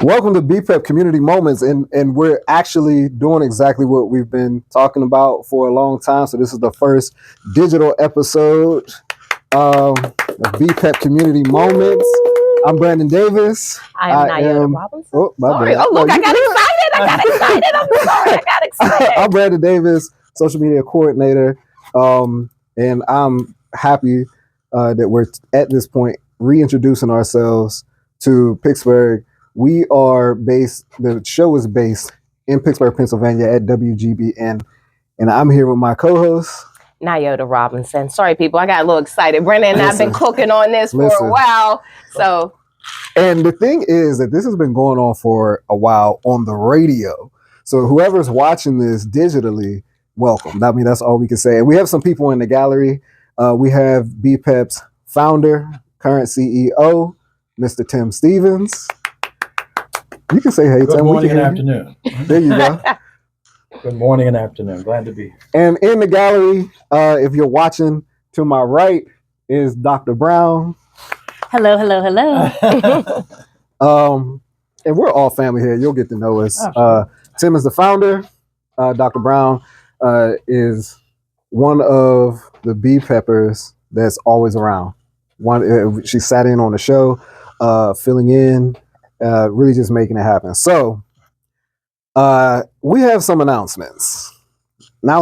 Welcome to BPEP Community Moments, and we're actually doing exactly what we've been talking about for a long time. So this is the first digital episode of BPEP Community Moments. I'm Brandon Davis. I am Nyota Robinson. Oh, my sorry. bad. Oh, look, I got excited. I'm sorry, I got excited. I'm Brandon Davis, social media coordinator, and I'm happy that we're at this point reintroducing ourselves to Pittsburgh. We are the show is based in Pittsburgh, Pennsylvania at WGBN. And I'm here with my co-host, Nyota Robinson. Sorry, people, I got a little excited. Brandon and I've been cooking on this for a while. And the thing is that this has been going on for a while on the radio. So whoever's watching this digitally, welcome. I mean, that's all we can say. And we have some people in the gallery. We have BPEP's founder, current CEO, Mr. Tim Stevens. You can say hey, Tim. Good morning and afternoon. There you go. Good morning and afternoon. Glad to be here. And in the gallery, if you're watching, to my right is Dr. Brown. Hello. And we're all family here. You'll get to know us. Tim is the founder. Dr. Brown is one of the BPEPers that's always around. She sat in on the show, filling in. Really just making it happen. So we have some announcements. And I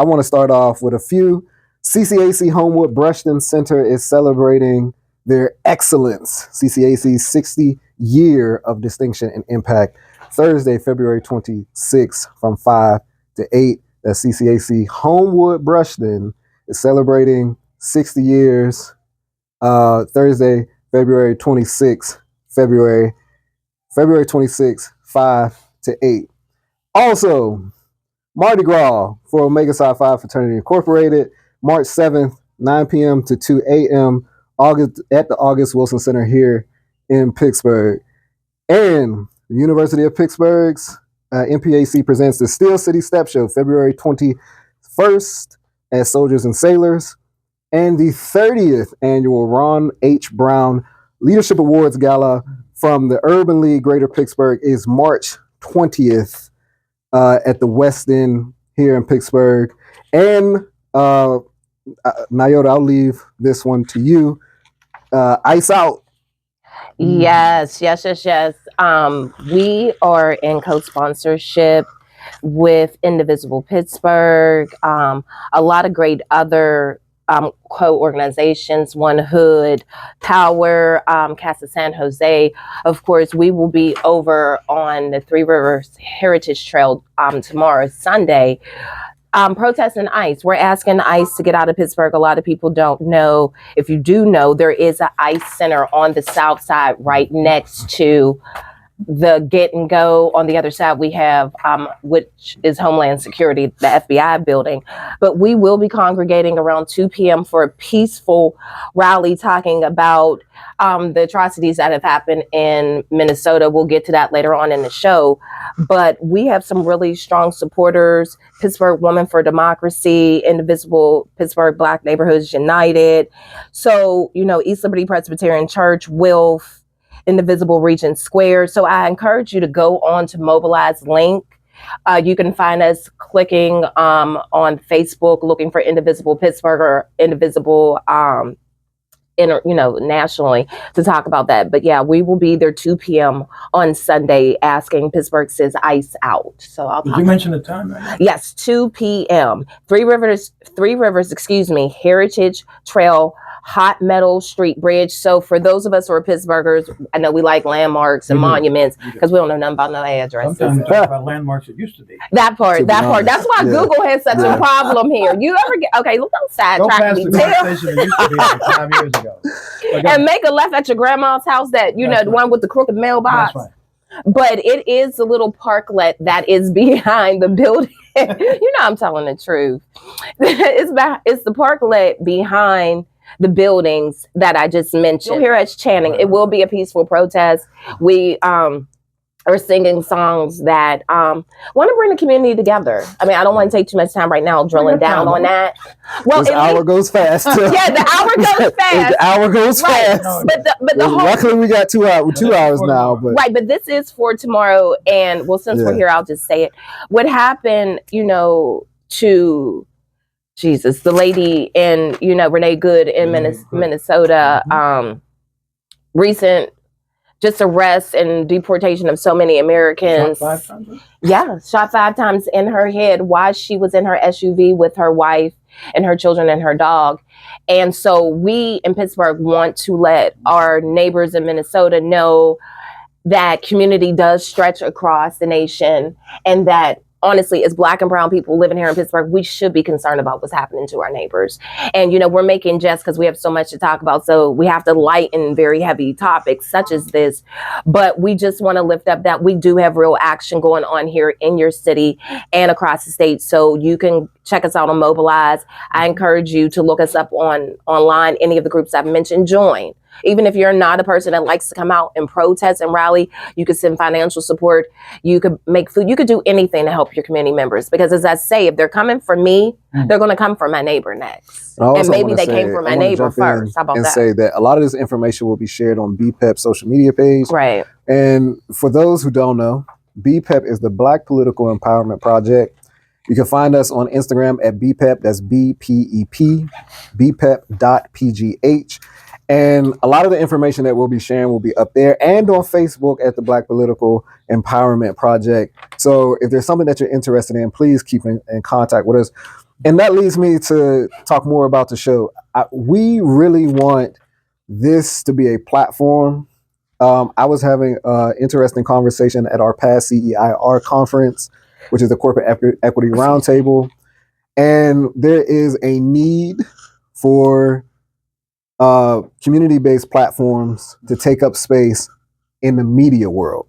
want to start off with a few. CCAC Homewood Brushton Center is celebrating their excellence, CCAC's 60 year of distinction and impact, Thursday, February 26th from 5 to 8. That CCAC Homewood Brushton is celebrating 60 years, Thursday, February 26th, February 26th, 5 to 8. Also, Mardi Gras for Omega Psi Phi Fraternity Incorporated, March 7th, 9 p.m. to 2 a.m. At the August Wilson Center here in Pittsburgh. And the University of Pittsburgh's MPAC presents the Steel City Step Show, February 21st at Soldiers and Sailors. And the 30th annual Ron H. Brown Leadership Awards Gala from the Urban League Greater Pittsburgh is March 20th at the West End here in Pittsburgh. And Nyota, I'll leave this one to you. Ice Out. Yes. We are in co-sponsorship with Indivisible Pittsburgh, a lot of great other co-organizations, One Hood, Power, Casa San Jose. Of course, we will be over on the Three Rivers Heritage Trail tomorrow, Sunday, protesting ICE. We're asking ICE to get out of Pittsburgh. A lot of people don't know. If you do know, there is an ICE center on the south side right next to the Get and Go. On the other side, we have, which is Homeland Security, the FBI building. But we will be congregating around 2 p.m. for a peaceful rally talking about the atrocities that have happened in Minnesota. We'll get to that later on in the show. But we have some really strong supporters: Pittsburgh Women for Democracy, Indivisible Pittsburgh Black Neighborhoods United. So, East Liberty Presbyterian Church, WILF, Indivisible Regent Square. So I encourage you to go on to Mobilize link. You can find us clicking on Facebook, looking for Indivisible Pittsburgh or Indivisible nationally to talk about that. But yeah, we will be there 2 p.m. on Sunday asking Pittsburgh Says ICE out. So Did you mention the time? Right? Yes, 2 p.m. Three Rivers, Heritage Trail, Hot Metal Street Bridge. So for those of us who are Pittsburghers, I know we like landmarks and monuments because we don't know nothing about no addresses. Sometimes we talk about landmarks it used to be. That part. That's why Google has such a problem here. You ever get, don't sidetrack me. Go past the station it used to be like 5 years ago. And make a left at your grandma's house, the one with the crooked mailbox. That's right. But it is a little parklet that is behind the building. I'm telling the truth. It's the parklet behind the buildings that I just mentioned. You'll hear us chanting. It will be a peaceful protest. We or singing songs that want to bring the community together. I mean, I don't want to take too much time right now drilling down on that. Well, this hour goes fast. Yeah, the hour goes fast. The hour goes Right. fast. But the whole, luckily we got 2 hours now. But right, but this is for tomorrow. And well, since we're here, I'll just say it. What happened, to Jesus, the lady in, Renee Good in Minnesota, recent just arrest and deportation of so many Americans. Shot 5 times? Yeah, shot 5 times in her head while she was in her SUV with her wife and her children and her dog. And so we in Pittsburgh want to let our neighbors in Minnesota know that community does stretch across the nation, and that honestly, as Black and brown people living here in Pittsburgh, we should be concerned about what's happening to our neighbors. And, we're making jest because we have so much to talk about. So we have to lighten very heavy topics such as this. But we just want to lift up that we do have real action going on here in your city and across the state. So you can check us out on Mobilize. I encourage you to look us up online. Any of the groups I've mentioned, join. Even if you're not a person that likes to come out and protest and rally, you could send financial support. You could make food. You could do anything to help your community members. Because as I say, if they're coming for me, they're going to come for my neighbor next. And maybe they came for my neighbor first. How about that? And say that a lot of this information will be shared on BPEP social media page. Right. And for those who don't know, BPEP is the Black Political Empowerment Project. You can find us on Instagram at BPEP. That's BPEP, BPEP.PGH. And a lot of the information that we'll be sharing will be up there and on Facebook at the Black Political Empowerment Project. So if there's something that you're interested in, please keep in contact with us. And that leads me to talk more about the show. We really want this to be a platform. I was having an interesting conversation at our past CEIR conference, which is the Corporate Equity Roundtable. And there is a need for community-based platforms to take up space in the media world.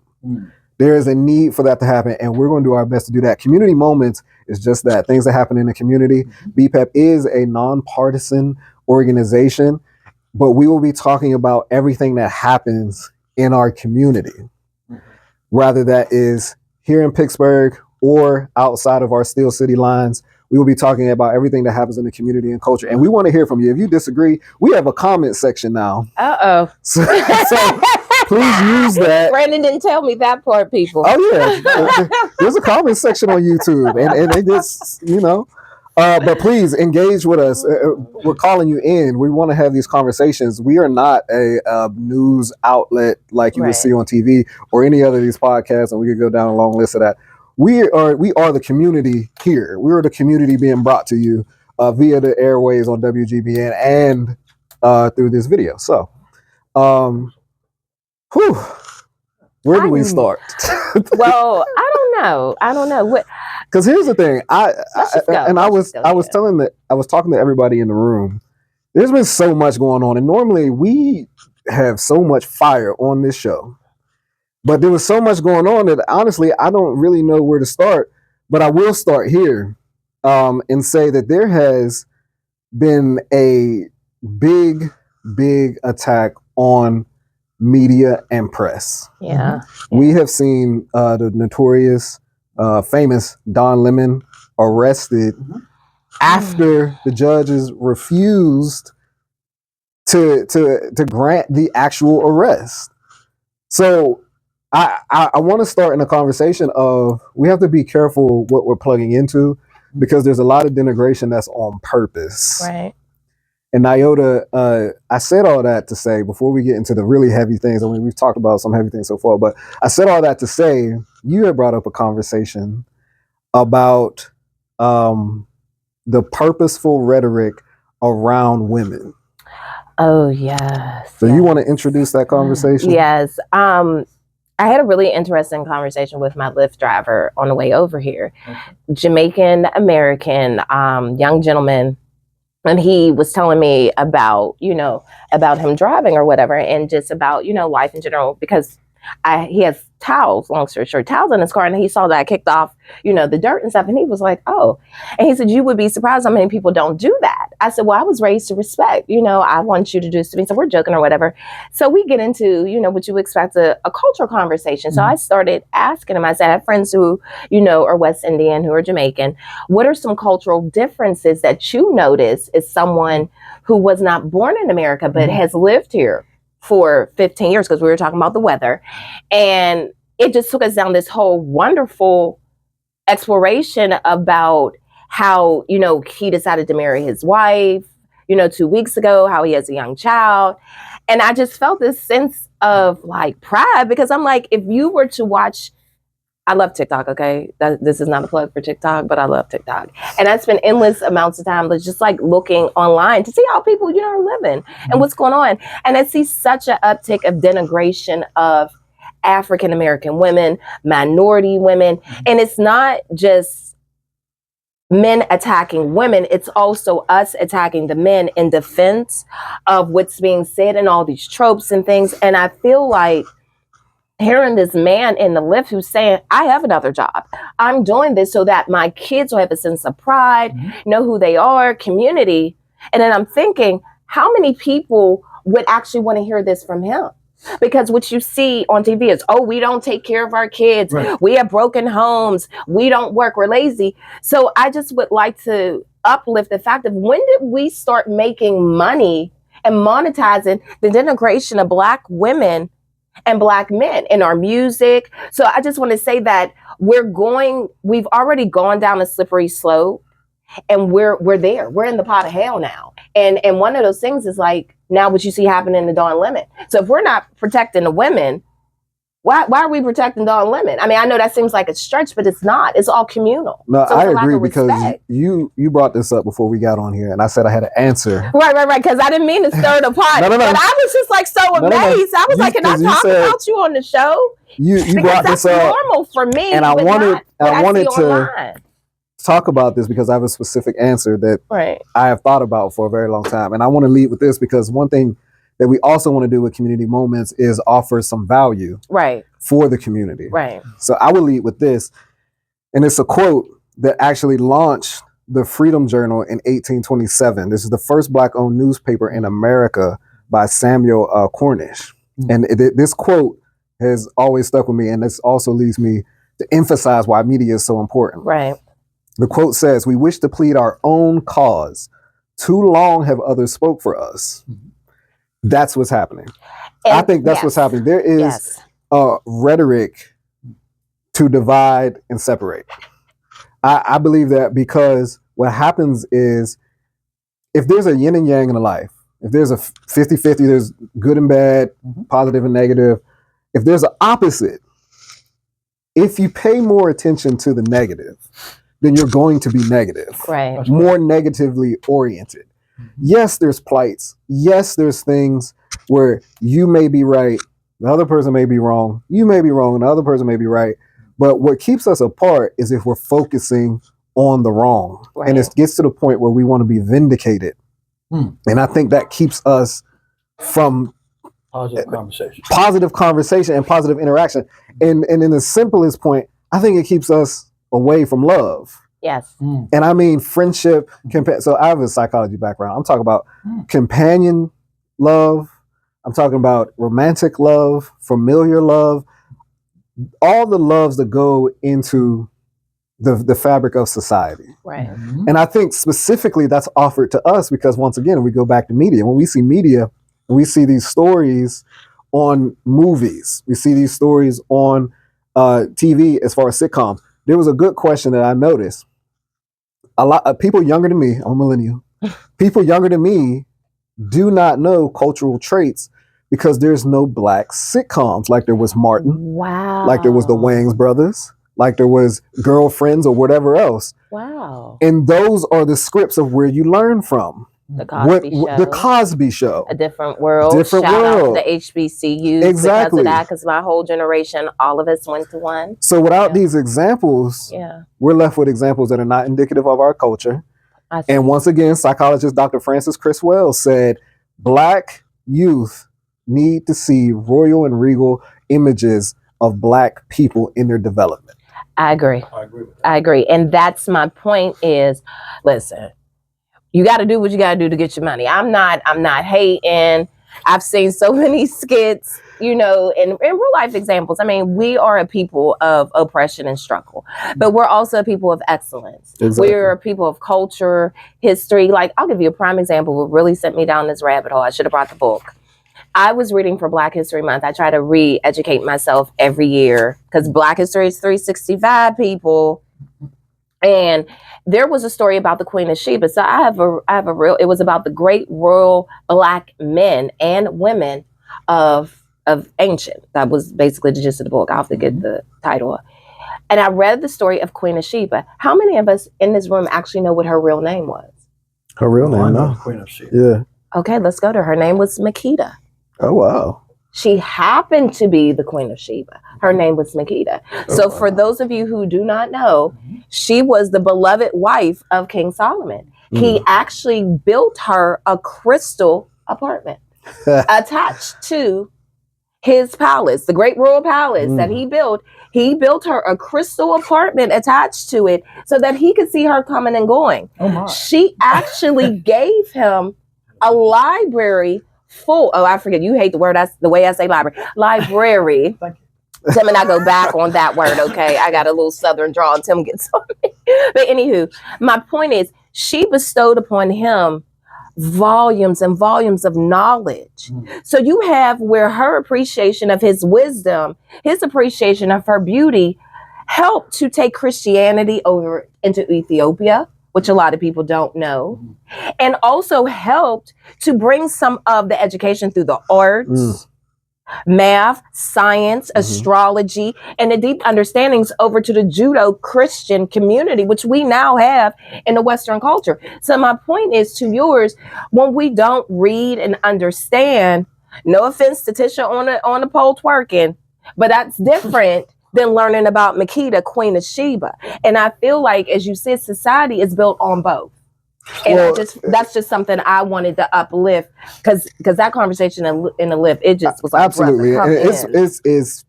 There is a need for that to happen, and we're going to do our best to do that. Community Moments is just that, things that happen in the community. BPEP is a nonpartisan organization, but we will be talking about everything that happens in our community, whether that is here in Pittsburgh or outside of our Steel City lines. We will be talking about everything that happens in the community and culture. And we want to hear from you. If you disagree, we have a comment section now. Uh-oh. So please use that. Brandon didn't tell me that part, people. Oh, yeah. There's a comment section on YouTube. And it just, but please engage with us. We're calling you in. We want to have these conversations. We are not a news outlet like you would see on TV or any other of these podcasts. And we could go down a long list of that. We are the community here. We are the community being brought to you via the airways on WGBN and through this video. So, where do we start? Well, I don't know. What? Because here's the thing. I was talking to everybody in the room. There's been so much going on, and normally we have so much fire on this show. But there was so much going on that honestly, I don't really know where to start. But I will start here and say that there has been a big attack on media and press. Yeah. We have seen the notorious, famous Don Lemon arrested after the judges refused to grant the actual arrest. So I want to start in a conversation of we have to be careful what we're plugging into because there's a lot of denigration that's on purpose. Right. And Nyota, I said all that to say, before we get into the really heavy things, I mean, we've talked about some heavy things so far, but I said all that to say, you had brought up a conversation about the purposeful rhetoric around women. Oh, yes. So you want to introduce that conversation? Yes. I had a really interesting conversation with my Lyft driver on the way over here. Okay. Jamaican American young gentleman. And he was telling me about, about him driving or whatever, and just about, life in general, because he has towels, long story short, towels in his car, and he saw that I kicked off, the dirt and stuff, and he was like, oh. And he said, you would be surprised how many people don't do that. I said, well, I was raised to respect, I want you to do something. So we're joking or whatever. So we get into, what you expect, a cultural conversation. So I started asking him, I said, I have friends who, are West Indian, who are Jamaican. What are some cultural differences that you notice as someone who was not born in America, but has lived here for 15 years, because we were talking about the weather. And it just took us down this whole wonderful exploration about how, he decided to marry his wife, 2 weeks ago, how he has a young child. And I just felt this sense of like pride, because I'm like, if you were to watch, I love TikTok, okay? This is not a plug for TikTok, but I love TikTok. And I spend endless amounts of time just like looking online to see how people, are living and what's going on. And I see such an uptick of denigration of African-American women, minority women. And it's not just men attacking women, it's also us attacking the men in defense of what's being said and all these tropes and things. And I feel like hearing this man in the lift who's saying, I have another job. I'm doing this so that my kids will have a sense of pride, know who they are, community. And then I'm thinking, how many people would actually want to hear this from him? Because what you see on TV is, oh, we don't take care of our kids. Right. We have broken homes. We don't work. We're lazy. So I just would like to uplift the fact of, when did we start making money and monetizing the denigration of Black women and Black men in our music? So I just want to say that we've already gone down a slippery slope, and we're there. We're in the pot of hell now. And one of those things is like, now what you see happening in the Dawn Limit. So if we're not protecting the women, why are we protecting Dawn Limit? I mean, I know that seems like a stretch, but it's not. It's all communal. No, so I agree, because you brought this up before we got on here, and I said I had an answer. Right. Because I didn't mean to stir the pot. No. But I was just like so amazed. I was like, can I talk about you on the show? You brought this up. Normal for me. And I wanted to online. talk about this because I have a specific answer that I have thought about for a very long time. And I want to lead with this, because one thing that we also want to do with Community Moments is offer some value for the community. Right. So I will lead with this. And it's a quote that actually launched the Freedom Journal in 1827. This is the first Black-owned newspaper in America by Samuel Cornish. And this quote has always stuck with me. And this also leads me to emphasize why media is so important. Right. The quote says, "We wish to plead our own cause. Too long have others spoke for us." That's what's happening. And I think that's what's happening. There is rhetoric to divide and separate. I believe that, because what happens is, if there's a yin and yang in a life, if there's a 50-50, there's good and bad, positive and negative. If there's an opposite, if you pay more attention to the negative, then you're going to be negative, more negatively oriented. Yes, there's plights. Yes, there's things where you may be right, the other person may be wrong, you may be wrong, and the other person may be right. But what keeps us apart is if we're focusing on the wrong. And it gets to the point where we want to be vindicated. And I think that keeps us from positive conversation and positive interaction. And in the simplest point, I think it keeps us away from love. Yes. And I mean friendship. So I have a psychology background. I'm talking about companion love. I'm talking about romantic love, familiar love, all the loves that go into the fabric of society. Right. And I think specifically that's offered to us because, once again, we go back to media. When we see media, we see these stories on movies. We see these stories on TV as far as sitcoms. There was a good question that I noticed. A lot of people younger than me, I'm a millennial, people younger than me do not know cultural traits because there's no Black sitcoms like there was Martin, like there was the Wayans brothers, like there was Girlfriends or whatever else. Wow. And those are the scripts of where you learn from. The Cosby Show. The Cosby Show. A Different World. Shout out to the HBCUs because of that, because my whole generation, all of us went to one. So without these examples, we're left with examples that are not indicative of our culture. And once again, psychologist Dr. Francis Chris Wells said, Black youth need to see royal and regal images of Black people in their development. I agree. I agree with that. I agree. And that's my point is, listen, you got to do what you got to do to get your money. I'm not hating. I've seen so many skits, you know, in real life examples. I mean, we are a people of oppression and struggle, but we're also a people of excellence. Exactly. We're a people of culture, history. Like, I'll give you a prime example. What really sent me down this rabbit hole. I should have brought the book. I was reading for Black History Month. I try to re-educate myself every year because Black History is 365, people. And there was a story about the Queen of Sheba. So I have a real, it was about the great royal Black men and women of ancient. That was basically the gist of the book. I'll have to get the title. And I read the story of Queen of Sheba. How many of us in this room actually know what her real name was? Her real I name, know no? the Queen of Sheba. Yeah. Okay, let's go to her. Her name was Makeda. Oh, wow. She happened to be the Queen of Sheba. Her name was Makeda. So wow. for those of you who do not know, she was the beloved wife of King Solomon. He actually built her a crystal apartment attached to his palace, the great royal palace that he built. He built her a crystal apartment attached to it so that he could see her coming and going. Oh my. She actually gave him a library full. Oh, I forget. You hate the word. That's the way I say library. Library. Thank you. Tim and I go back on that word. Okay, I got a little Southern drawl. And Tim gets on me. But anywho, my point is, she bestowed upon him volumes and volumes of knowledge. So you have where her appreciation of his wisdom, his appreciation of her beauty, helped to take Christianity over into Ethiopia, which a lot of people don't know, and also helped to bring some of the education through the arts, math, science, astrology, and the deep understandings over to the Judo-Christian community, which we now have in the Western culture. So my point is to yours, when we don't read and understand, no offense to Tisha on the pole twerking, but that's different than learning about Makeda, Queen of Sheba. And I feel like, as you said, society is built on both. And Well, that's just something I wanted to uplift because that conversation in the lift, it just was like, absolutely. brother, come in. It's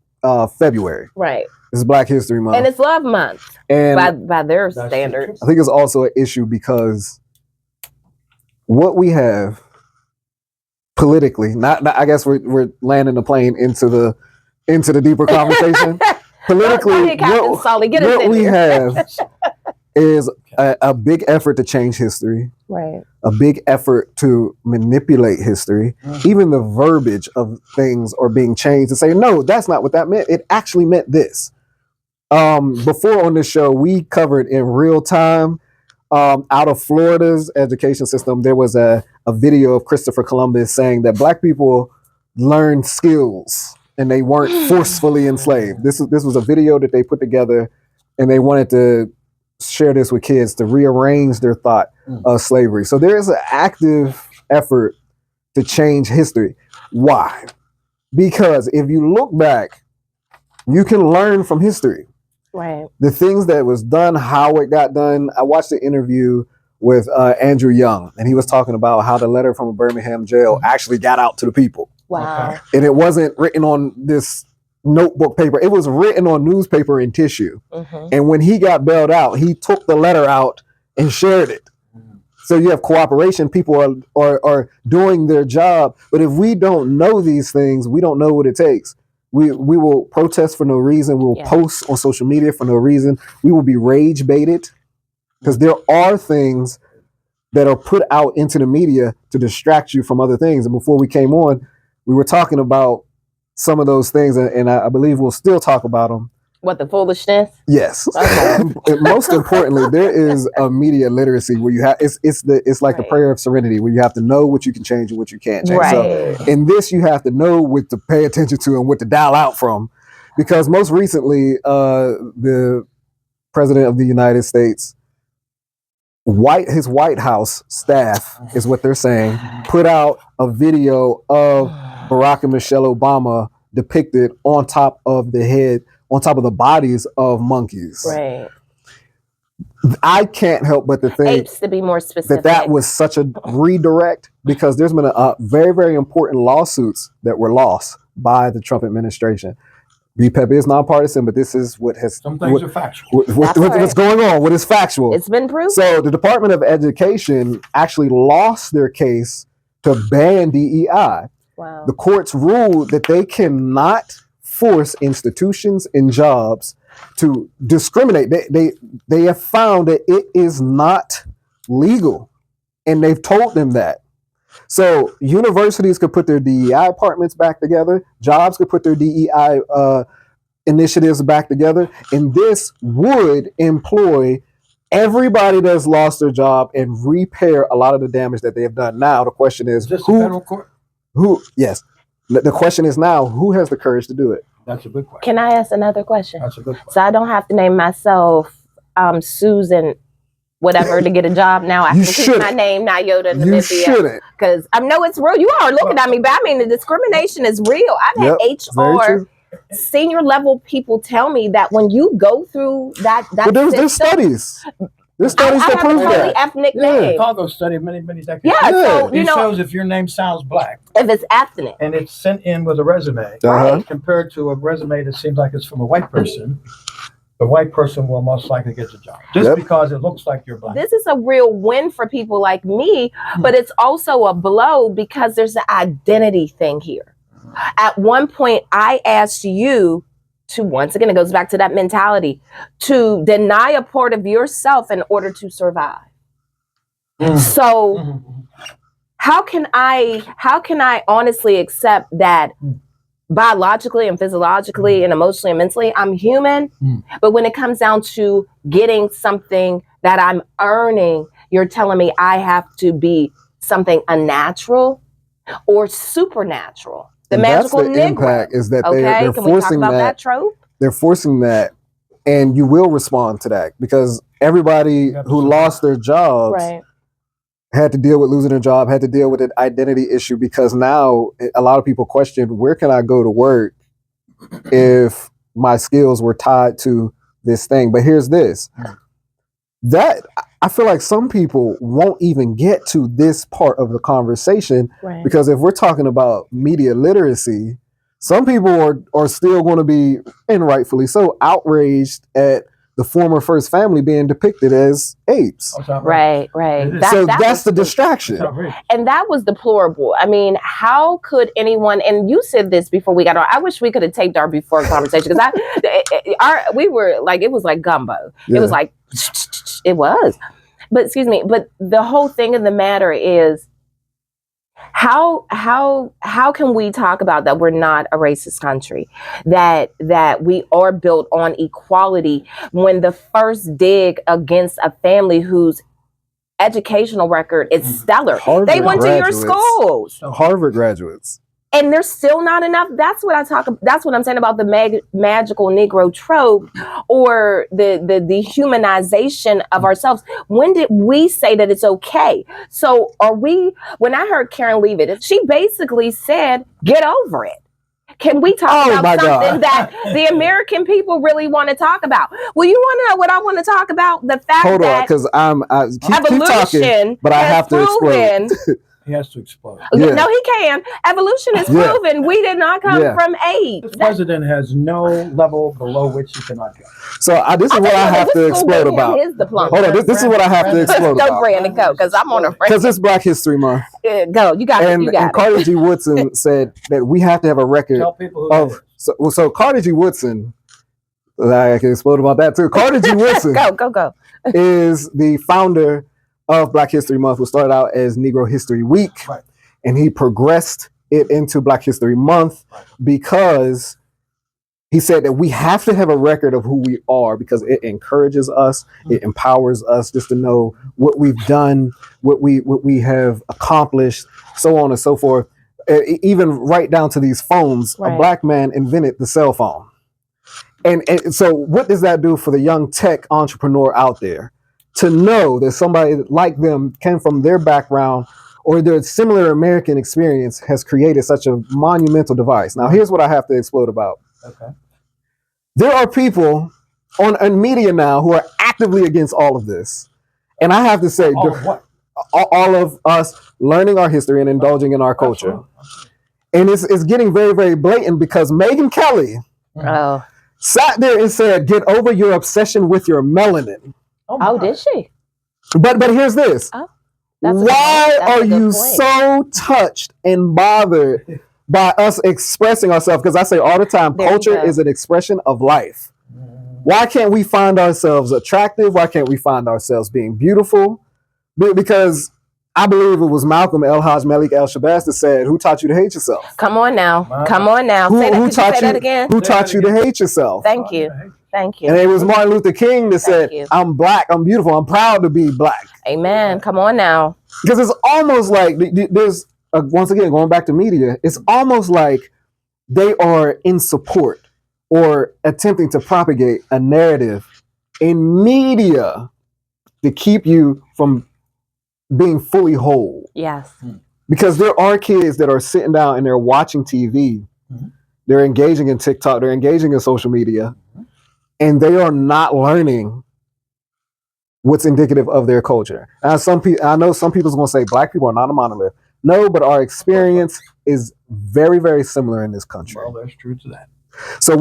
February. Right. It's Black History Month. And it's Love Month And by their That's standards. I think it's also an issue because what we have politically, not I guess we're landing the plane into the deeper conversation. Politically, Go ahead, Captain Sully, get us what in we here. have is a big effort to change history, Right. a big effort to manipulate history. Even the verbiage of things are being changed to say, no, that's not what that meant. It actually meant this. Before on this show, we covered in real time out of Florida's education system, there was a video of Christopher Columbus saying that Black people learned skills and they weren't forcefully enslaved. This was a video that they put together, and they wanted to share this with kids to rearrange their thought of slavery. So there is an active effort to change history. Why? Because if you look back, you can learn from history. Right. The things that was done, how it got done. I watched the interview with Andrew Young, and he was talking about how the letter from a Birmingham jail actually got out to the people. Wow. And it wasn't written on this notebook paper. It was written on newspaper and tissue. And when he got bailed out, he took the letter out and shared it. So you have cooperation. People are doing their job. But if we don't know these things, we don't know what it takes. We will protest for no reason. We will post on social media for no reason. We will be rage baited because there are things that are put out into the media to distract you from other things. And before we came on, we were talking about some of those things, and I believe we'll still talk about them. What, the foolishness? Yes. Okay. And most importantly, there is a media literacy where you have it's like the prayer of serenity, where you have to know what you can change and what you can't change. Right. So in this, you have to know what to pay attention to and what to dial out from, because most recently, the president of the United States, his White House staff is what they're saying, put out a video of Barack and Michelle Obama depicted on top of the bodies of monkeys. Right. I can't help but to think Apes, to be more specific. that was such a redirect, because there's been a very, very important lawsuits that were lost by the Trump administration. BPEP is nonpartisan, but this is what has Some things are factual. what's going on, what is factual. It's been proven. So the Department of Education actually lost their case to ban DEI. Wow. The courts ruled that they cannot force institutions and jobs to discriminate. They have found that it is not legal, and they've told them that. So universities could put their DEI departments back together, jobs could put their DEI initiatives back together, and this would employ everybody that's lost their job and repair a lot of the damage that they have done. Now the question is, Is this a federal court? who? Yes. The question is now, who has the courage to do it? That's a good question. Can I ask another question? That's a good question. So I don't have to name myself Susan whatever to get a job now. I You can keep shouldn't. my name Nyota You Namibia, shouldn't. because I know it's real. You are looking at me, but I mean the discrimination is real. I've had Yep, very HR true. senior level people tell me that when you go through that But there's studies. There's studies I that have a prove really that. ethnic Yeah. name. Chicago studied many decades. Yeah, so It you know, shows if your name sounds black if it's ethnic, and it's sent in with a resume, Uh-huh. compared to a resume that seems like it's from a white person, the white person will most likely get the job just Yep. because it looks like you're black. this is a real win for people like me, but it's also a blow because there's an identity thing here. At one point, I asked you to, once again, it goes back to that mentality, to deny a part of yourself in order to survive. So Mhm. how can I honestly accept that biologically and physiologically and emotionally and mentally I'm human, but when it comes down to getting something that I'm earning, you're telling me I have to be something unnatural or supernatural? The And magical that's the Negro. impact, is that Okay, they're can we talk forcing about that that. trope? They're forcing that, and you will respond to that, because everybody who lost their jobs Right. had to deal with losing their job, had to deal with an identity issue, because now a lot of people question, where can I go to work if my skills were tied to this thing? But here's this. That I feel like some people won't even get to this part of the conversation, Right. because if we're talking about media literacy, some people are still going to be, and rightfully so, outraged at the former first family being depicted as apes. That's outrageous. Right. It is. So That that's was the distraction. It's outrageous. and that was deplorable. I mean, how could anyone? And you said this before we got on. I wish we could have taped our before conversation, because we were like, it was like gumbo. Yeah. It was like it was. But excuse me. But the whole thing of the matter is, how can we talk about that we're not a racist country, that we are built on equality, when the first dig against a family whose educational record is stellar? Harvard They went to your graduates. schools, Harvard graduates. and there's still not enough. That's what I'm saying about the magical Negro trope, or the dehumanization of ourselves. When did we say that it's okay? So when I heard Karen leave it, she basically said, get over it. Can we talk Oh, my about something God. that the American people really want to talk about? Well, you want to know what I want to talk about? The fact Hold on, that because keep talking, evolution but I has have to explain. proven He has to explode. Yeah. No, he can. Evolution has Yeah. proven we did not come Yeah. from apes. This president has no level below which he cannot go. So this is what I have to explode about. His diploma. Hold on, this is what I have to explode Don't about. Brandon go, because I'm on a Because it's Black History Month, go. You got it. and You got it. Carter G. Woodson said that we have to have a record Tell people who of. So Carter G. Woodson, I can explode about that too. Carter G. Woodson Go. is the founder of Black History Month, which started out as Negro History Week, Right. and he progressed it into Black History Month because he said that we have to have a record of who we are, because it encourages us, it empowers us just to know what we've done, what we have accomplished, so on and so forth. Even right down to these phones, Right. a Black man invented the cell phone. And so what does that do for the young tech entrepreneur out there? To know that somebody like them came from their background or their similar American experience has created such a monumental device. Now, here's what I have to explode about. Okay. There are people on media now who are actively against all of this. And I have to say, All of what? all of us learning our history and indulging in our culture. Absolutely. And it's getting very, very blatant because Megyn Kelly Oh, sat there and said, get over your obsession with your melanin. oh, did she? But here's this. Oh, that's a good Why point. That's are a good you point. so touched and bothered by us expressing ourselves? Because I say all the time, There you culture go. is an expression of life. Why can't we find ourselves attractive? Why can't we find ourselves being beautiful? Because I believe it was Malcolm El Haj Malik El Shabazz that said, "Who taught you to hate yourself? Come on now. Come on now. Who, Say that, who could you taught say you? that again? Who taught you to hate yourself?" Thank you. Thank you. And it was Martin Luther King that said, you. "I'm black. I'm beautiful. I'm proud to be black." Amen. Come on now. Because it's almost like there's once again going back to media. It's almost like they are in support or attempting to propagate a narrative in media to keep you from being fully whole. Yes. Because there are kids that are sitting down and they're watching TV, they're engaging in TikTok, they're engaging in social media, and they are not learning what's indicative of their culture. And I know some people's going to say black people are not a monolith. No, but our experience is very, very similar in this country. Well, there's truth to that. So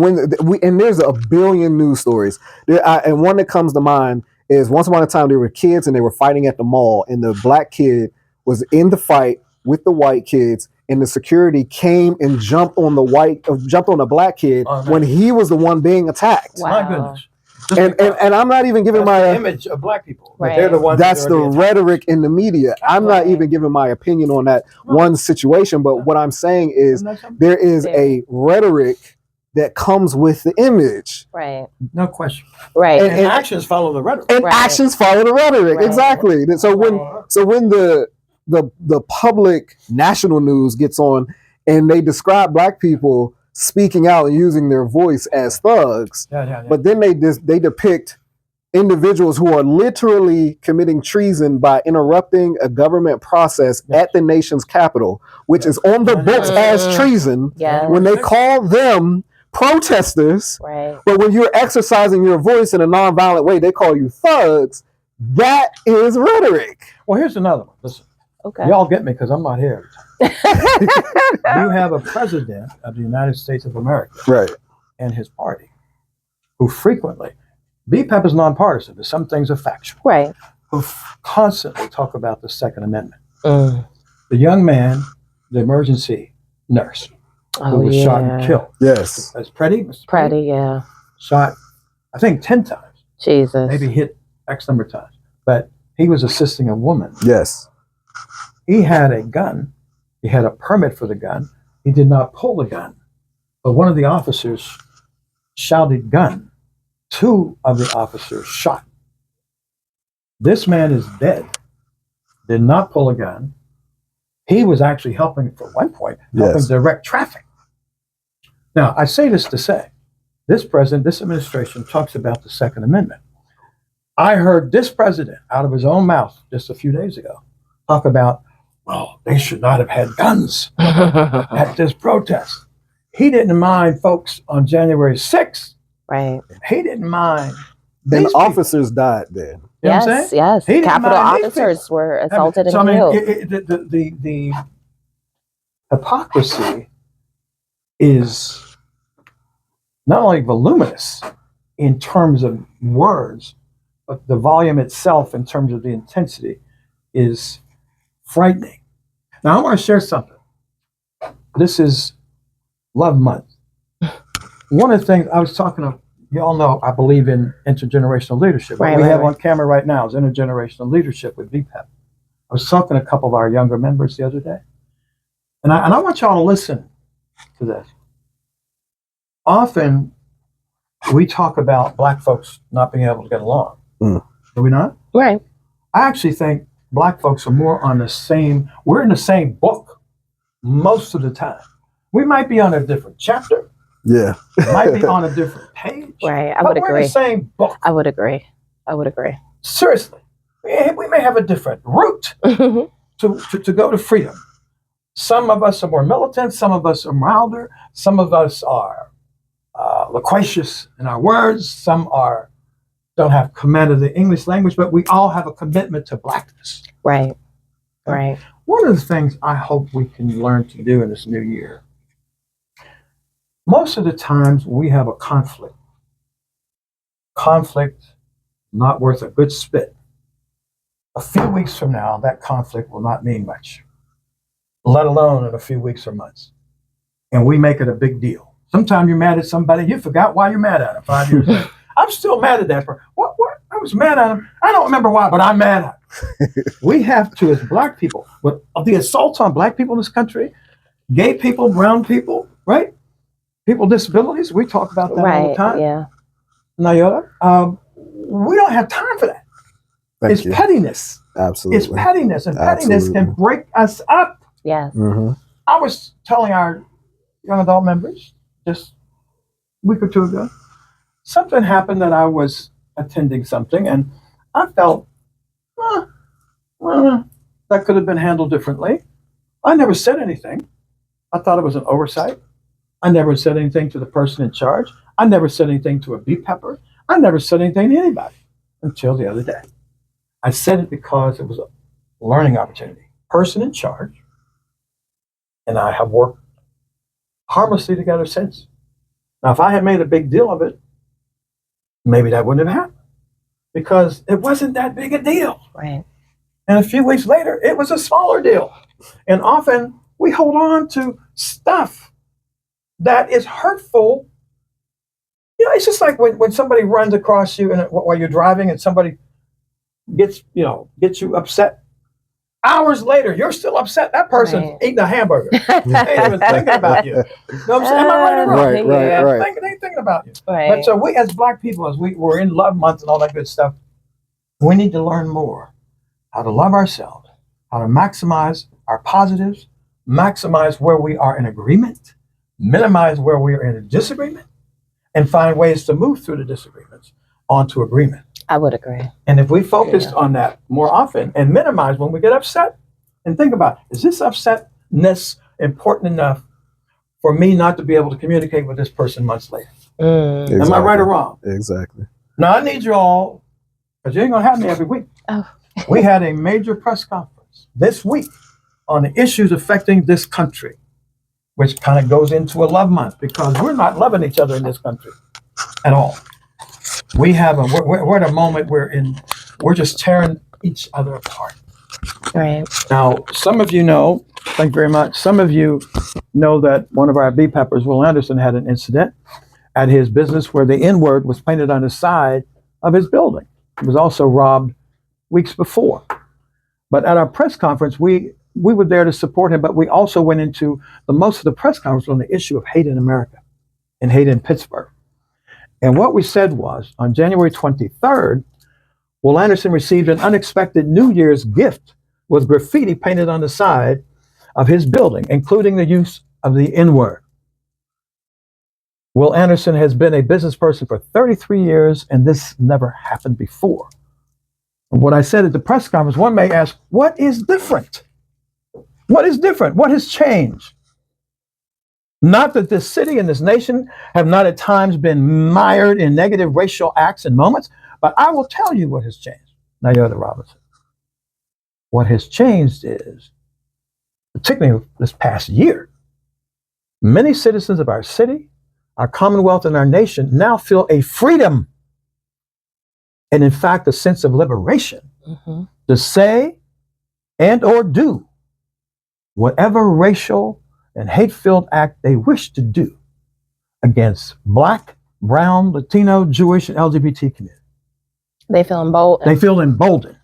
and there's a billion news stories, and one that comes to mind is once upon a time there were kids and they were fighting at the mall, and the black kid was in the fight with the white kids, and the security came and jumped on the black kid when he was the one being attacked. Wow. My goodness. And I'm not even giving That's my the image of black people. Right. They're the ones. that's that are the attacked. rhetoric in the media. I'm not even giving my opinion on that one situation, but what I'm saying is Isn't that something? there is a rhetoric that comes with the image. Right. No question. Right. And actions follow the rhetoric. And Right. actions follow the rhetoric. Right. Exactly. So when the public national news gets on and they describe black people speaking out and using their voice as thugs, but then they depict individuals who are literally committing treason by interrupting a government process at the nation's capital, which is on the books as treason, Yeah. when they call them protesters, Right. but when you're exercising your voice in a nonviolent way, they call you thugs. That is rhetoric. Well, here's another one. Listen, Okay. y'all get me because I'm not here. You have a president of the United States of America Right. and his party who frequently, BPEP is nonpartisan, but some things are factual, Right. who constantly talk about the Second Amendment. Mm. The young man, the emergency nurse, who was shot and killed. Yes. That's Mr. Pretty, yeah. Shot, I think, 10 times, Jesus. maybe hit X number of times. But he was assisting a woman. Yes. He had a gun. He had a permit for the gun. He did not pull the gun. But one of the officers shouted gun. Two of the officers shot. This man is dead. Did not pull a gun. He was actually helping, for one point, helping direct traffic. Now, I say this to say, this president, this administration talks about the Second Amendment. I heard this president out of his own mouth just a few days ago talk about, well, they should not have had guns at this protest. He didn't mind folks on January 6th. Right. He didn't mind. And these officers died then. people. You know what I'm Yes, saying? yes. He didn't Capitol mind these officers people. were assaulted So, and killed. the hypocrisy is not only voluminous in terms of words, but the volume itself in terms of the intensity is frightening. Now, I want to share something. This is Love Month. One of the things I was talking to, you all know I believe in intergenerational leadership. What we have on camera right now is intergenerational leadership with BPEP. I was talking to a couple of our younger members the other day, and I want y'all to listen to this. Often, we talk about black folks not being able to get along. Do we not? Right. I actually think black folks are more on the same, we're in the same book most of the time. We might be on a different chapter. Yeah. Might be on a different page. Right. I but would we're in agree. the same book. I would agree. Seriously. We may have a different route to go to freedom. Some of us are more militant. Some of us are milder. Some of us are loquacious in our words. Some are don't have command of the English language, but we all have a commitment to blackness. Right. Right. One of the things I hope we can learn to do in this new year, most of the times we have a conflict. Conflict not worth a good spit. A few weeks from now, that conflict will not mean much, let alone in a few weeks or months. And we make it a big deal. Sometimes you're mad at somebody, you forgot why you're mad at them 5 years later. I'm still mad at that person. What? I was mad at him. I don't remember why, but I'm mad at him. We have to, as black people, with the assaults on black people in this country, gay people, brown people, right? People with disabilities, we talk about that all the time. Yeah. Nayota, we don't have time for that. It's pettiness. Absolutely. It's pettiness, and pettiness can break us up. Yes. Mm-hmm. I was telling our young adult members just a week or two ago, something happened that I was attending something, and I felt that could have been handled differently. I never said anything. I thought it was an oversight. I never said anything to the person in charge. I never said anything to a BPEPer. I never said anything to anybody until the other day. I said it because it was a learning opportunity. Person in charge and I have worked harmlessly together since. Now, if I had made a big deal of it, maybe that wouldn't have happened because it wasn't that big a deal. Right. And a few weeks later, it was a smaller deal. And often we hold on to stuff that is hurtful. You know, it's just like when somebody runs across you while you're driving and somebody gets you upset. Hours later, you're still upset. That person's eating a hamburger. They ain't even thinking about you. You know what I'm saying? Am I right or wrong? Right. They ain't thinking about you. Right. But so we as black people, as we're in love month and all that good stuff, we need to learn more how to love ourselves, how to maximize our positives, maximize where we are in agreement, minimize where we are in a disagreement, and find ways to move through the disagreements onto agreement. I would agree. And if we focused on that more often and minimize when we get upset and think about, is this upsetness important enough for me not to be able to communicate with this person months later? Exactly. Am I right or wrong? Exactly. Now, I need you all, because you ain't going to have me every week. Oh. We had a major press conference this week on the issues affecting this country, which kind of goes into a love month because we're not loving each other in this country at all. We're at a moment we're just tearing each other apart. Right. Now, some of you know, thank you very much. Some of you know that one of our BPEPers, Will Anderson, had an incident at his business where the N-word was painted on the side of his building. He was also robbed weeks before. But at our press conference, we were there to support him, but we also went into most of the press conference on the issue of hate in America and hate in Pittsburgh. And what we said was, on January 23rd, Will Anderson received an unexpected New Year's gift with graffiti painted on the side of his building, including the use of the N-word. Will Anderson has been a business person for 33 years, and this never happened before. And what I said at the press conference, one may ask, what is different? What is different? What has changed? Not that this city and this nation have not at times been mired in negative racial acts and moments, but I will tell you what has changed. Nayota Robinson. What has changed is, particularly this past year, many citizens of our city, our Commonwealth, and our nation now feel a freedom and, in fact, a sense of liberation to say and or do whatever racial and hate-filled act they wish to do against Black, Brown, Latino, Jewish, and LGBT community. They feel emboldened. They feel emboldened.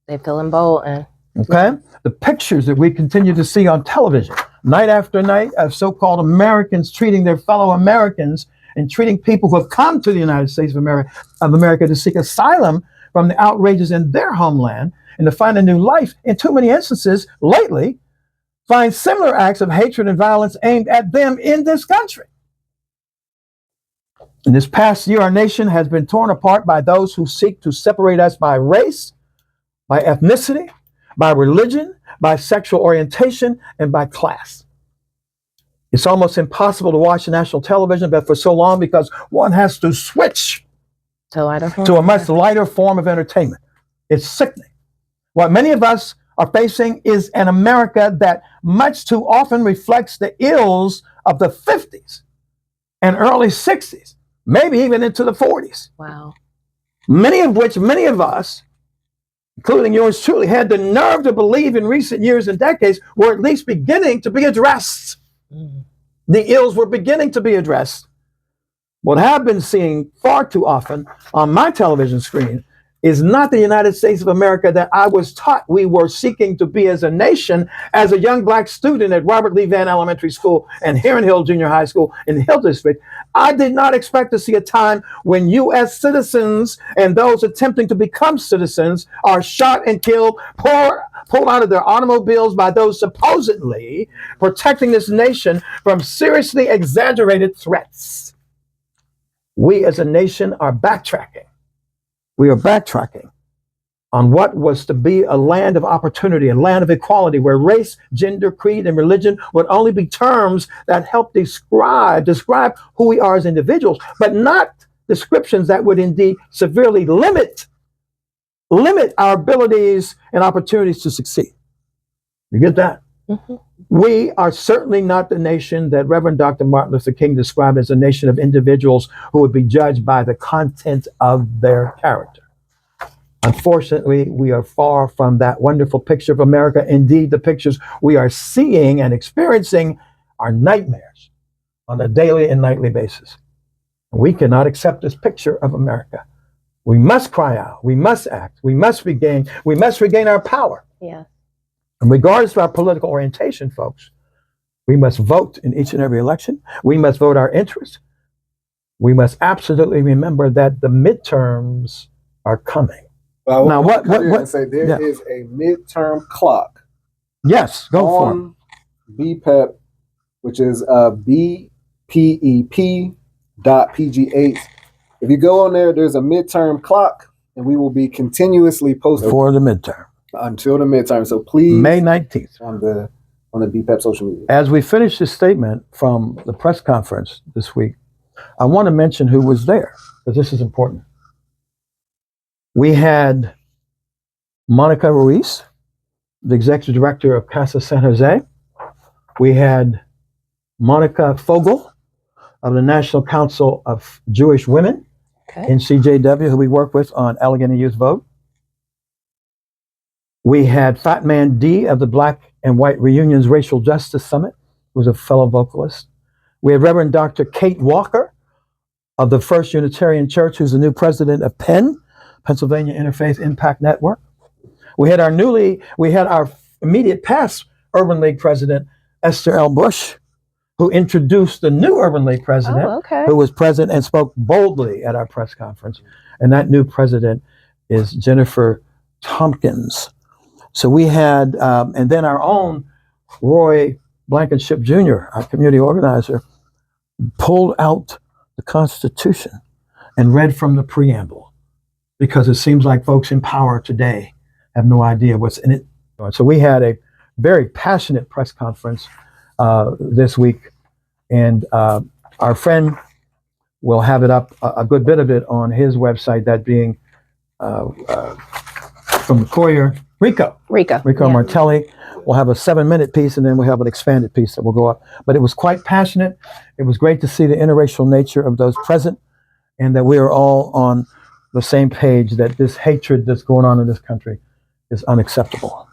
They feel emboldened. Okay? The pictures that we continue to see on television, night after night, of so-called Americans treating their fellow Americans and treating people who have come to the United States of America to seek asylum from the outrages in their homeland and to find a new life, in too many instances lately, find similar acts of hatred and violence aimed at them in this country. In this past year, our nation has been torn apart by those who seek to separate us by race, by ethnicity, by religion, by sexual orientation, and by class. It's almost impossible to watch national television but for so long because one has to switch to a much lighter form of entertainment. It's sickening. What many of us are facing is an America that much too often reflects the ills of the 50s and early 60s, maybe even into the 40s. Wow. Many of us, including yours truly, had the nerve to believe in recent years and decades were at least beginning to be addressed. The ills were beginning to be addressed. What I've been seeing far too often on my television screen is not the United States of America that I was taught we were seeking to be as a nation. As a young black student at Robert Lee Vann Elementary School and Heron Hill Junior High School in the Hill District, I did not expect to see a time when U.S. citizens and those attempting to become citizens are shot and killed, pulled out of their automobiles by those supposedly protecting this nation from seriously exaggerated threats. We as a nation are backtracking. We are backtracking on what was to be a land of opportunity, a land of equality, where race, gender, creed, and religion would only be terms that help describe who we are as individuals, but not descriptions that would indeed severely limit our abilities and opportunities to succeed. You get that? Mm-hmm. We are certainly not the nation that Reverend Dr. Martin Luther King described as a nation of individuals who would be judged by the content of their character. Unfortunately, we are far from that wonderful picture of America. Indeed, the pictures we are seeing and experiencing are nightmares on a daily and nightly basis. We cannot accept this picture of America. We must cry out. We must act. We must regain our power. Yeah. And regardless of our political orientation, folks, we must vote in each and every election. We must vote our interests. We must absolutely remember that the midterms are coming. Well, now, what say there is a midterm clock. Yes, go for it. BPEP, which is BPEP.pgh. If you go on there, there's a midterm clock, and we will be continuously posting for the midterm until the midterm. So please, May 19th on the BPEP social media. As we finish this statement from the press conference this week, I want to mention who was there, because this is important. We had Monica Ruiz, the executive director of Casa San Jose. We had Monica Fogel of the National Council of Jewish Women in CJW, who we work with on Allegheny Youth Vote. We had Fat Man D of the Black and White Reunions Racial Justice Summit, who's a fellow vocalist. We had Reverend Dr. Kate Walker of the First Unitarian Church, who's the new president of PEN, Pennsylvania Interfaith Impact Network. We had our immediate past Urban League president, Esther L. Bush, who introduced the new Urban League president, who was present and spoke boldly at our press conference. And that new president is Jennifer Tompkins. So we had, and then our own Roy Blankenship Jr., our community organizer, pulled out the Constitution and read from the preamble, because it seems like folks in power today have no idea what's in it. So we had a very passionate press conference this week, and our friend will have it up, a good bit of it on his website, that being from the Courier, Rico Martelli. We'll have a 7-minute piece, and then we'll have an expanded piece that will go up. But it was quite passionate. It was great to see the interracial nature of those present, and that we are all on the same page, that this hatred that's going on in this country is unacceptable.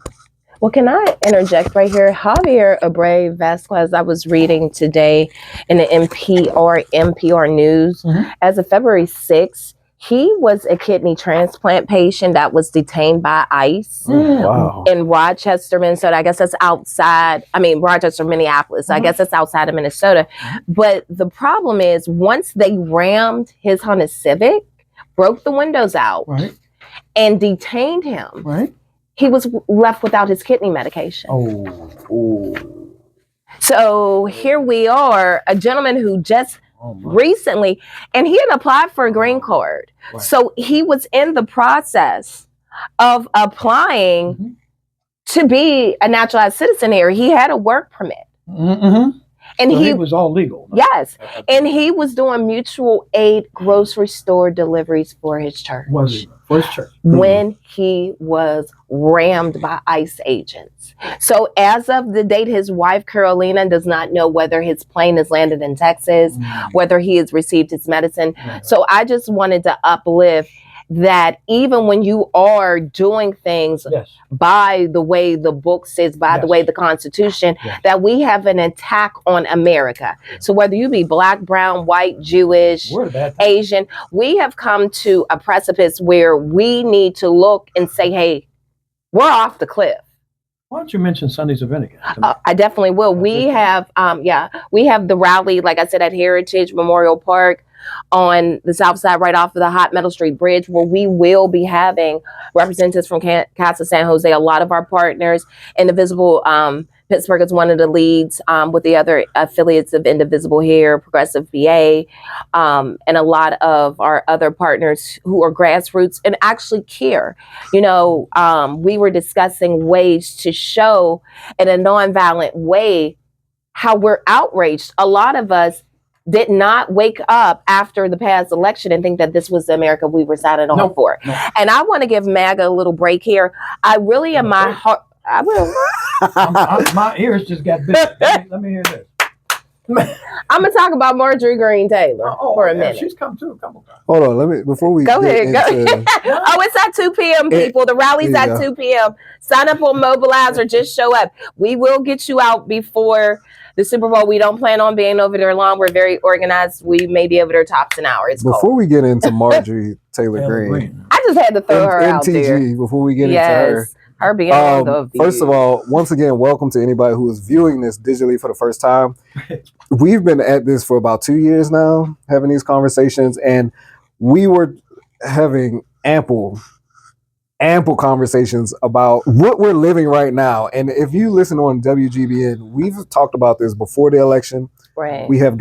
Well, can I interject right here? Javier Abreu Vasquez, I was reading today in the NPR News, as of February 6th, he was a kidney transplant patient that was detained by ICE in Rochester, Minnesota. I guess that's outside, Rochester, Minneapolis. I guess that's outside of Minnesota. But the problem is, once they rammed his Honda Civic, broke the windows out, and detained him, he was left without his kidney medication. So here we are, a gentleman who just recently, and he had applied for a green card. So he was in the process of applying to be a naturalized citizen here. He had a work permit. And So he was all legal. Yes. And he was doing mutual aid grocery store deliveries for his church. Was he? For his church. When he was rammed by ICE agents. So as of the date, his wife, Carolina, does not know whether his plane has landed in Texas, whether he has received his medicine. So I just wanted to uplift that even when you are doing things by the way the book says, by the way the Constitution, that we have an attack on America. So whether you be black, brown, white, Jewish, Asian, we have come to a precipice where we need to look and say, hey, we're off the cliff. Why don't you mention Sunday's event again? I definitely will. We have the rally, like I said, at Heritage Memorial Park on the south side, right off of the Hot Metal Street Bridge, where we will be having representatives from Casa San Jose, a lot of our partners. Indivisible Pittsburgh is one of the leads with the other affiliates of Indivisible here, Progressive PA, and a lot of our other partners who are grassroots and actually care. You know, we were discussing ways to show in a nonviolent way how we're outraged. A lot of us did not wake up after the past election and think that this was the America we were signing on for. And I want to give MAGA a little break here. I really am my heart. I will. My ears just got big. Let me hear this. I'm gonna talk about Marjorie Green Taylor for a minute. She's come too. Come on. Hold on, let me before we go ahead. into, Oh, it's at 2 p.m. people. The rally's at 2 p.m. Sign up on Mobilize or just show up. We will get you out before the Super Bowl. We don't plan on being over there long. We're very organized. We may be over there tops an hour. It's before cold. we get into Marjorie Taylor Greene. I just had to throw her out there. Before we get into her. Her being on the View. First of all, once again, welcome to anybody who is viewing this digitally for the first time. We've been at this for about 2 years now, having these conversations, and we were having ample conversations about what we're living right now. And if you listen on WGBN, we've talked about this before the election. Right. We have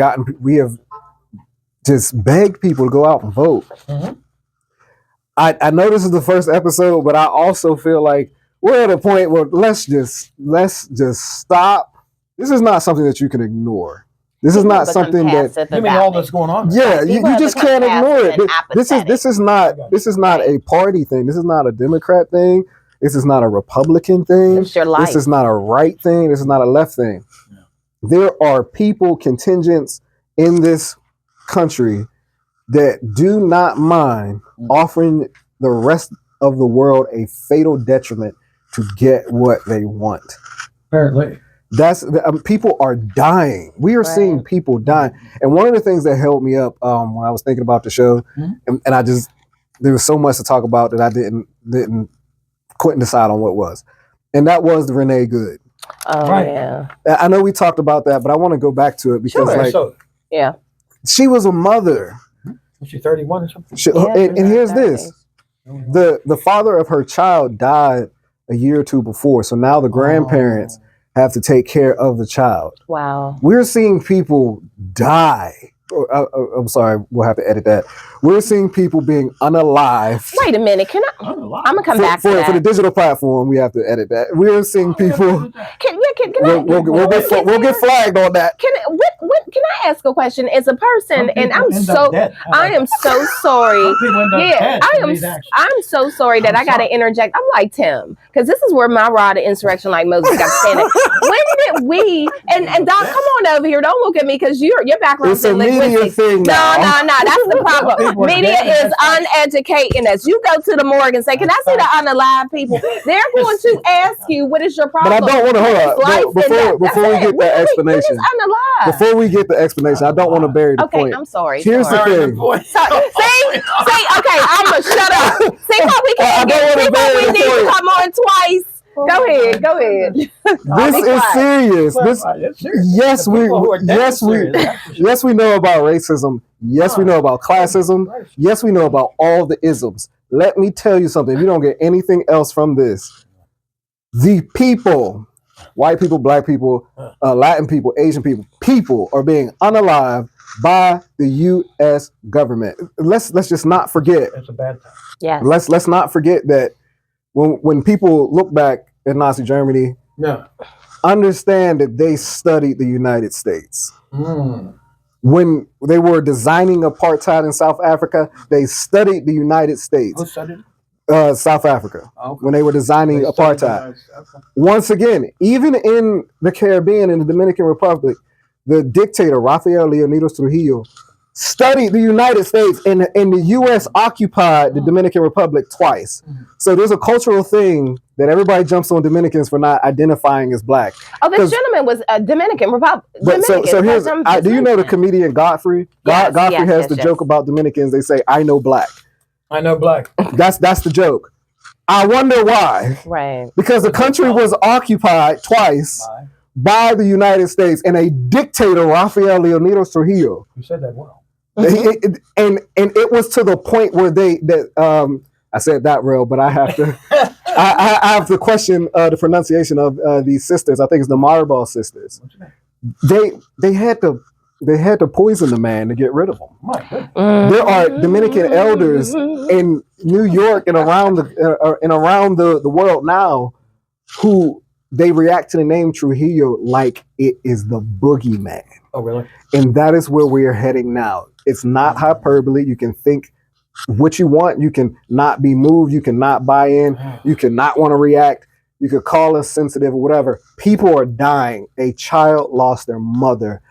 just begged people to go out and vote. Mm-hmm. I know this is the first episode, but I also feel like we're at a point where let's just stop. This is not something that you can ignore. This is not something that you mean all that's going on. Yeah, you just can't ignore it. This is not a party thing. This is not a Democrat thing. This is not a Republican thing. It's your life. This is not a right thing. This is not a left thing. Yeah. There are people, contingents in this country that do not mind offering the rest of the world a fatal detriment to get what they want. Apparently. People are dying. We are seeing people dying. And one of the things that held me up when I was thinking about the show, and there was so much to talk about that I couldn't decide on what was. And that was the Renee Good. Oh, yeah. I know we talked about that, but I want to go back to it because she was a mother. Was she 31 or something? And here's this. The father of her child died a year or two before. So now the grandparents have to take care of the child. Wow. We're seeing people die. I'm sorry, we'll have to edit that. We're seeing people being unalived. Wait a minute, I'm gonna come back to that. For the digital platform, we have to edit that. We're seeing people. We'll get flagged on that. Can I ask a question? As a person, and I am so sorry. Yeah, I'm so sorry that I got to interject. I'm like Tim, because this is where my rod of insurrection like Moses got standing. When did we and Doc, come on over here? Don't look at me because your background's in linguistics. No, that's the problem. Media is uneducating us. You go to the morgue and say, "Can I see the unalive people?" They're going to ask you, "What is your problem?" But I don't want to hold up before we get the explanation. Before we get the explanation, I don't want to bury the point. Okay, I'm sorry. Here's the thing. See, okay, I'm gonna shut up. See how we can't we need to come on twice. Go ahead. This is serious. Yes, we know about racism. Yes, we know about classism. Yes, we know about all the isms. Let me tell you something. If you don't get anything else from this, the people, white people, black people, Latin people, Asian people are being unalived by the U.S. government. Let's just not forget. It's a bad time. Yeah. Let's not forget that when people look back at Nazi Germany, understand that they studied the United States. Mm. When they were designing apartheid in South Africa, they studied the United States. Who studied? South Africa. Okay. When they were designing They studied the apartheid. United States. Okay. Once again, even in the Caribbean and the Dominican Republic, the dictator Rafael Leonidas Trujillo studied the United States, and the U.S. occupied the Dominican Republic twice. So there's a cultural thing that everybody jumps on Dominicans for not identifying as black. Oh, this gentleman was a Dominican Republic. But so here's, do you know the comedian Godfrey? Yes, Godfrey has the yes. joke about Dominicans. They say, "I know black." I know black. That's the joke. I wonder why. Right. Because the country was occupied twice by the United States and a dictator, Rafael Leonidas Trujillo. You said that well. And it was to the point where I said that real, but I have to I have to question the pronunciation of these sisters. I think it's the Maribel sisters. They had to poison the man to get rid of him. My goodness. There are Dominican elders in New York and around the world now who they react to the name Trujillo like it is the boogeyman. Oh, really? And that is where we are heading now. It's not hyperbole. You can think what you want. You can not be moved. You can not buy in. You can not want to react. You could call us sensitive or whatever. People are dying. A child lost their mother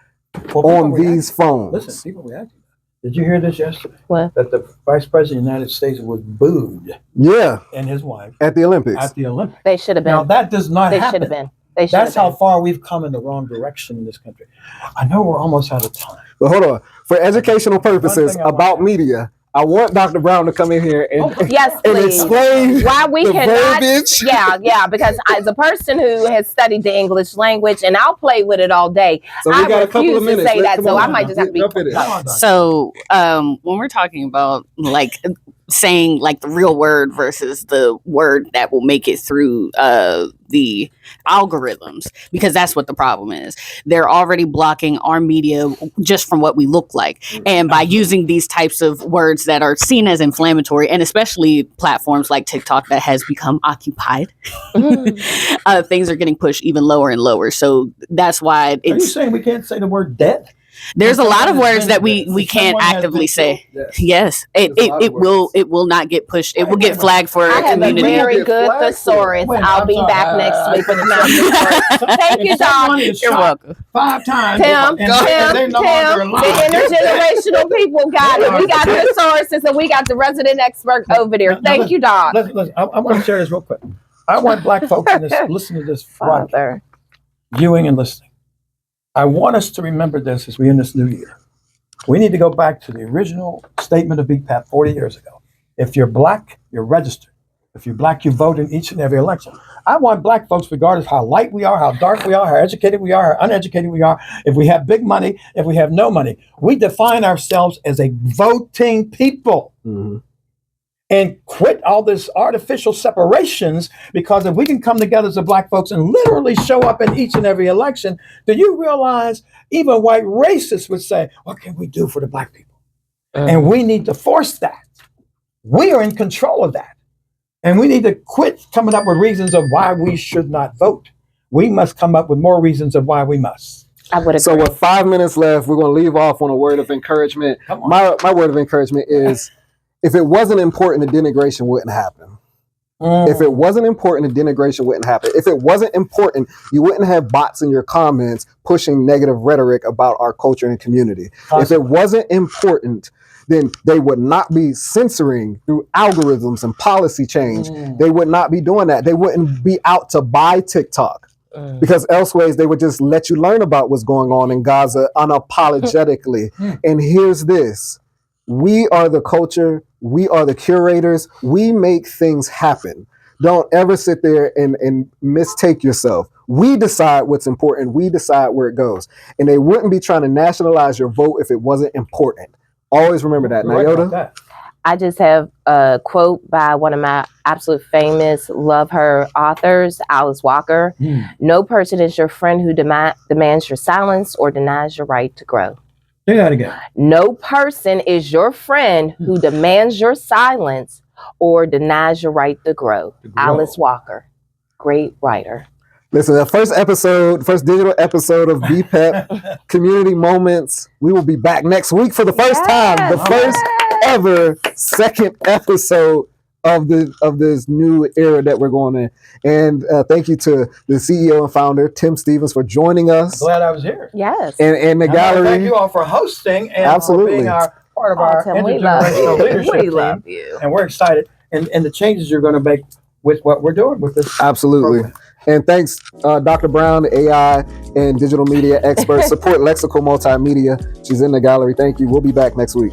on these phones. Listen, people reacting. Did you hear this yesterday? What? That the Vice President of the United States was booed. Yeah. And his wife. At the Olympics. At the Olympics. They should have been. Now, that does not They happen. should have been. They should That's have how been. far we've come in the wrong direction in this country. I know we're almost out of time. But hold on. For educational purposes thing I about want- media, I want Dr. Brown to come in here and, Yes, and please. explain Why we the cannot, verbiage. yeah, because as a person who has studied the English language, and I'll play with it all day, So we I got a couple refuse of minutes. to say that, Come so on I now. might just have to be Jump in it. Come on, Doctor. So when we're talking about like saying like the real word versus the word that will make it through the algorithms, because that's what the problem is. They're already blocking our media just from what we look like. And by using these types of words that are seen as inflammatory, and especially platforms like TikTok that has become occupied, things are getting pushed even lower and lower. So that's why Are you it's saying we can't say the word dead? there's a lot of Someone has words that we been- can't someone has actively been say. killed? Yes, There's a lot of it will not get pushed. It will Wait, get wait, flagged for I have a community. very Get good flagged for it. thesaurus. Wait, I'll I'm be sorry. back next week with my thesaurus. Thank you, If someone Doc. is You're shot welcome. 5 times Tim, and they no longer the alive. intergenerational people got it. We got thesauruses and we got the resident expert over there. Now, Thank you, Doc. Listen, I want to share this real quick. I want black folks in this, listen to this broadcast, Father. viewing and listening. I want us to remember this as we end this new year. We need to go back to the original statement of BPEP 40 years ago. If you're black, you're registered. If you're black, you vote in each and every election. I want black folks, regardless of how light we are, how dark we are, how educated we are, how uneducated we are, if we have big money, if we have no money, we define ourselves as a voting people. Mhm. And quit all this artificial separations, because if we can come together as a black folks and literally show up in each and every election, do you realize even white racists would say, what can we do for the black people? And we need to force that. We are in control of that. And we need to quit coming up with reasons of why we should not vote. We must come up with more reasons of why we must. I would agree. So with 5 minutes left, we're going to leave off on a word of encouragement. Come on. My word of encouragement is, if it wasn't important, the denigration wouldn't happen. If it wasn't important, the denigration wouldn't happen. If it wasn't important, you wouldn't have bots in your comments pushing negative rhetoric about our culture and community. If it wasn't important, then they would not be censoring through algorithms and policy change. They would not be doing that. They wouldn't be out to buy TikTok. Because elsewhere they would just let you learn about what's going on in Gaza unapologetically. And here's this. We are the culture. We are the curators. We make things happen. Don't ever sit there and mistake yourself. We decide what's important. We decide where it goes. And they wouldn't be trying to nationalize your vote if it wasn't important. Always remember that. You're right about Nyota? that. I just have a quote by one of my absolute famous, love her authors, Alice Walker. No person is your friend who demands your silence or denies your right to grow. Say that again. No person is your friend who demands your silence or denies your right to grow. Alice Walker, great writer. Listen, the first digital episode of BPEP Community Moments. We will be back next week for the first time, the first ever second episode of this new era that we're going in. And thank you to the CEO and founder, Tim Stevens, for joining us. Glad I was here. Yes. And the gallery. Thank you all for hosting and Absolutely. for being part of our Tim, we love intergenerational you. leadership We team. love you. And we're excited. And the changes you're going to make with what we're doing with this. Absolutely. program. And thanks, Dr. Brown, the AI and digital media expert, support Lexical Multimedia. She's in the gallery. Thank you. We'll be back next week.